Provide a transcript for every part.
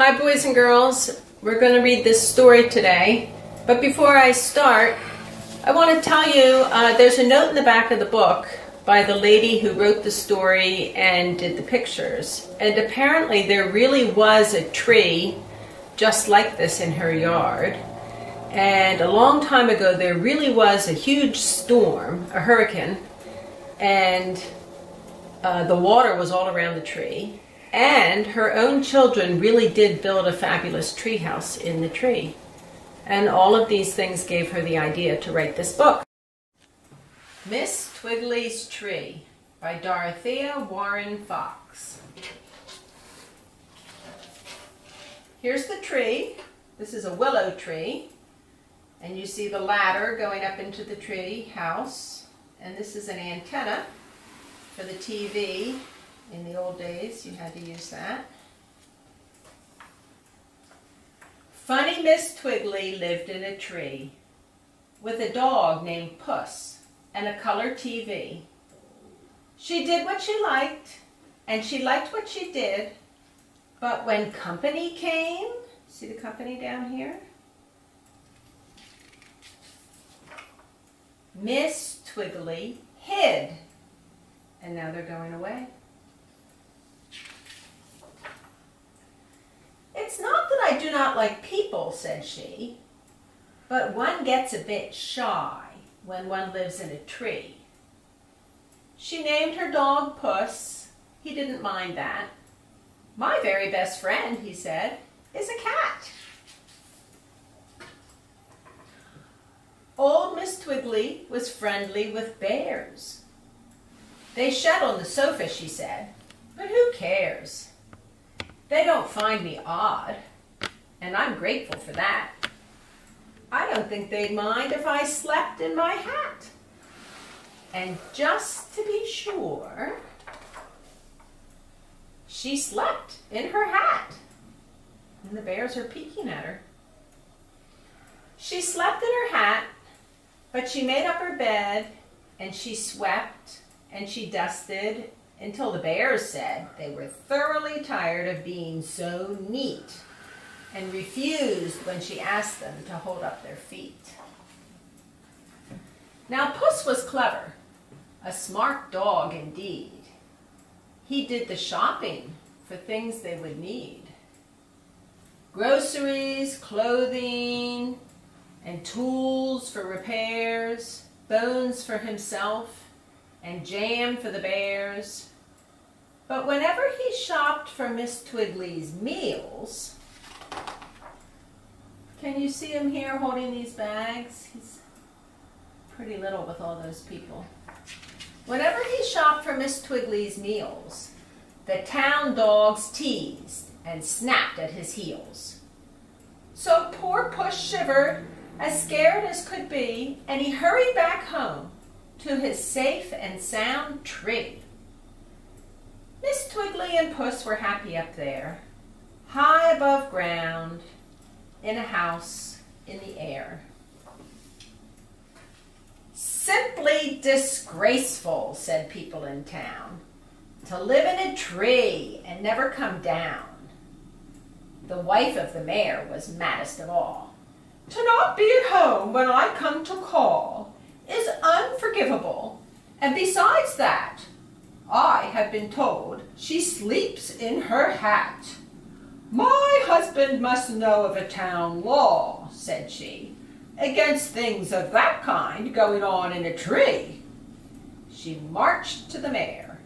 Hi boys and girls, we're going to read this story today, but before I start, I want to tell you there's a note in the back of the book by the lady who wrote the story and did the pictures, and apparently there really was a tree just like this in her yard, and a long time ago there really was a huge storm, a hurricane, and the water was all around the tree. And her own children really did build a fabulous tree house in the tree. And all of these things gave her the idea to write this book. Miss Twiggley's Tree by Dorothea Warren Fox. Here's the tree. This is a willow tree. And you see the ladder going up into the tree house. And this is an antenna for the TV. In the old days, you had to use that. Funny Miss Twiggley lived in a tree with a dog named Puss and a color TV. She did what she liked, and she liked what she did, but when company came, see the company down here? Miss Twiggley hid, and now they're going away. It's not that I do not like people, said she, but one gets a bit shy when one lives in a tree. She named her dog Puss. He didn't mind that. My very best friend, he said, is a cat. Old Miss Twiggley was friendly with bears. They shed on the sofa, she said, but who cares? They don't find me odd, and I'm grateful for that. I don't think they'd mind if I slept in my hat. And just to be sure, she slept in her hat. And the bears are peeking at her. She slept in her hat, but she made up her bed, and she swept, and she dusted, until the bears said they were thoroughly tired of being so neat and refused when she asked them to hold up their feet. Now Puss was clever, a smart dog indeed. He did the shopping for things they would need. Groceries, clothing, and tools for repairs, bones for himself, and jam for the bears. But whenever he shopped for Miss Twiggley's meals, can you see him here holding these bags? He's pretty little with all those people. Whenever he shopped for Miss Twiggley's meals, the town dogs teased and snapped at his heels. So poor Puss shivered, as scared as could be, and he hurried back home to his safe and sound tree. Miss Twiggley and Puss were happy up there, high above ground, in a house in the air. Simply disgraceful, said people in town, to live in a tree and never come down. The wife of the mayor was maddest of all. To not be at home when I come to call is unforgivable, and besides that, I have been told she sleeps in her hat. My husband must know of a town law, said she, against things of that kind going on in a tree. She marched to the mayor.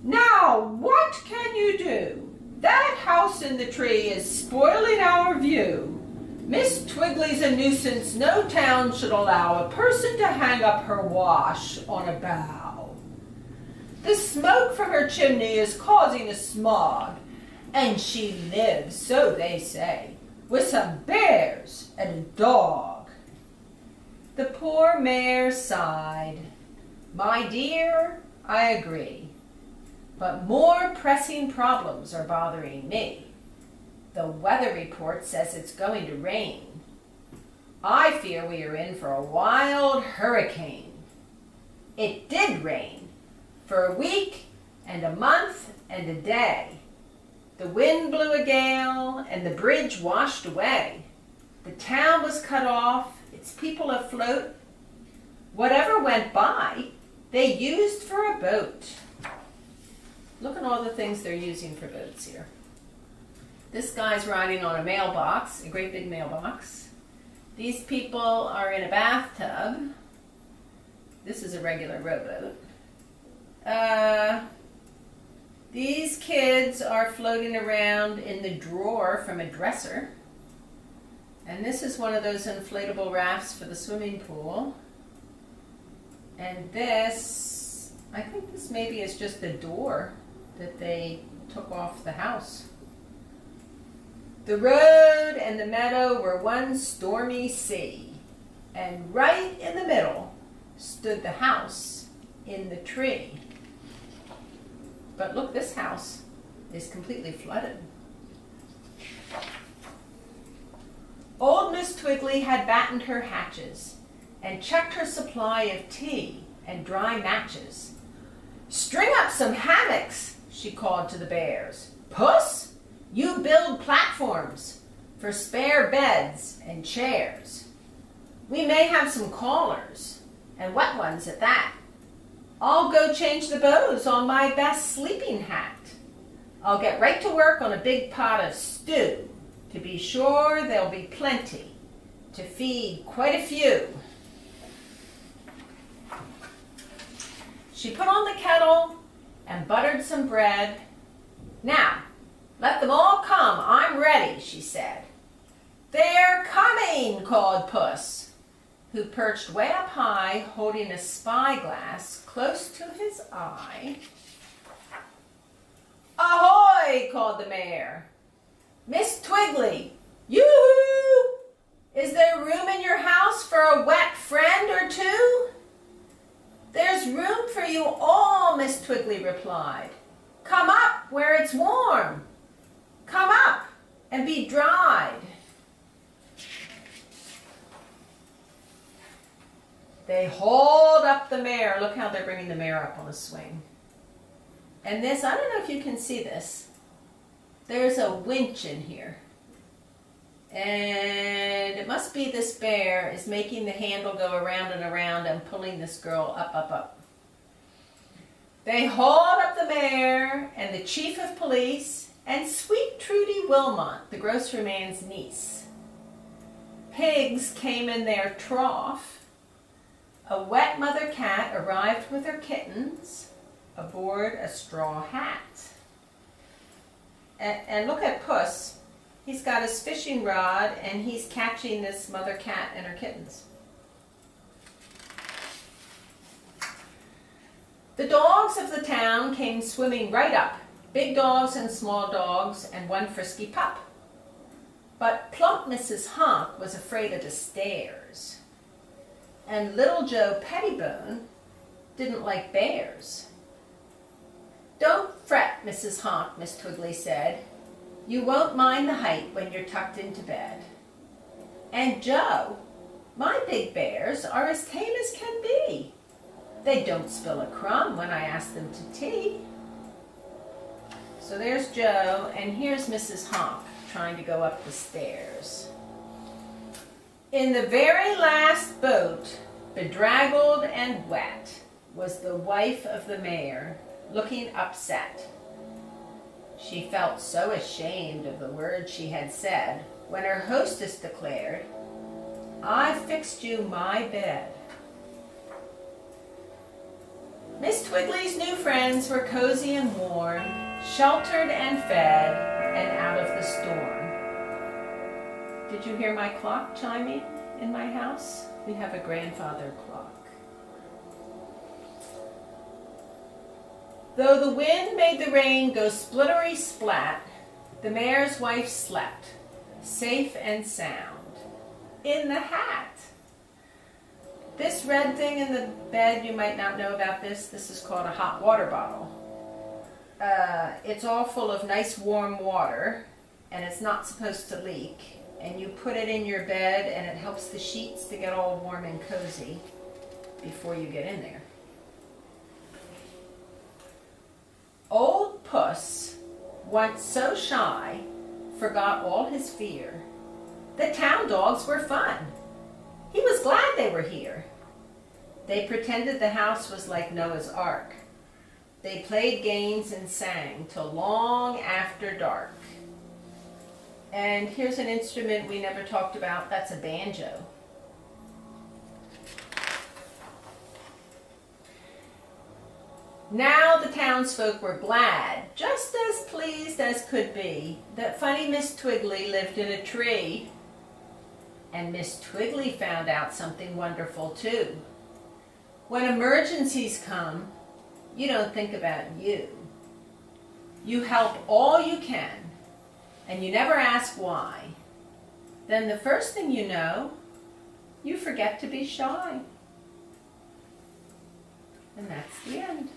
Now, what can you do? That house in the tree is spoiling our view. Miss Twiggley's a nuisance. No town should allow a person to hang up her wash on a bough. The smoke from her chimney is causing a smog, and she lives, so they say, with some bears and a dog. The poor mayor sighed. My dear, I agree, but more pressing problems are bothering me. The weather report says it's going to rain. I fear we are in for a wild hurricane. It did rain for a week and a month and a day. The wind blew a gale, and the bridge washed away. The town was cut off, its people afloat. Whatever went by, they used for a boat. Look at all the things they're using for boats here. This guy's riding on a mailbox, a great big mailbox. These people are in a bathtub. This is a regular rowboat. These kids are floating around in the drawer from a dresser. And this is one of those inflatable rafts for the swimming pool. And this, I think this maybe is just the door that they took off the house. The road and the meadow were one stormy sea, and right in the middle stood the house in the tree. But look, this house is completely flooded. Old Miss Twiggley had battened her hatches and checked her supply of tea and dry matches. "String up some hammocks," she called to the bears. "Puss, you build platforms for spare beds and chairs. We may have some callers, and wet ones at that. I'll go change the bows on my best sleeping hat. I'll get right to work on a big pot of stew. To be sure there'll be plenty to feed quite a few." She put on the kettle and buttered some bread. "Now, let them all come, I'm ready," she said. "They're coming," called Puss, who perched way up high, holding a spyglass close to his eye. "Ahoy!" called the mayor. "Miss Twiggley, yoo-hoo! Is there room in your house for a wet friend or two?" "There's room for you all," Miss Twiggley replied. "Come up where it's warm. Come up and be dried." They hauled up the mare. Look how they're bringing the mare up on a swing. And this, I don't know if you can see this. There's a winch in here. And it must be this bear is making the handle go around and around and pulling this girl up, up, up. They hauled up the mare and the chief of police and sweet Trudy Wilmot, the grocery man's niece. Pigs came in their trough. A wet mother cat arrived with her kittens aboard a straw hat. And look at Puss. He's got his fishing rod and he's catching this mother cat and her kittens. The dogs of the town came swimming right up, big dogs and small dogs and one frisky pup. But plump Mrs. Honk was afraid of the stairs. And little Joe Pettibone didn't like bears. "Don't fret, Mrs. Honk," Miss Twiggley said. "You won't mind the height when you're tucked into bed. And Joe, my big bears are as tame as can be. They don't spill a crumb when I ask them to tea." So there's Joe, and here's Mrs. Honk trying to go up the stairs. In the very last boat, bedraggled and wet, was the wife of the mayor, looking upset. She felt so ashamed of the words she had said when her hostess declared, "I've fixed you my bed." Miss Twiggley's new friends were cozy and warm, sheltered and fed, and out of the storm. Did you hear my clock chiming in my house? We have a grandfather clock. Though the wind made the rain go splittery splat, the mayor's wife slept, safe and sound, in the hat. This red thing in the bed, you might not know about this. This is called a hot water bottle. It's all full of nice warm water, and it's not supposed to leak. And you put it in your bed, and it helps the sheets to get all warm and cozy before you get in there. Old Puss once so shy, forgot all his fear. The town dogs were fun. He was glad they were here. They pretended the house was like Noah's Ark. They played games and sang till long after dark. And here's an instrument we never talked about. That's a banjo. Now the townsfolk were glad, just as pleased as could be, that funny Miss Twiggley lived in a tree. And Miss Twiggley found out something wonderful too. When emergencies come, you don't think about you. You help all you can, and you never ask why. Then the first thing you know, you forget to be shy. And that's the end.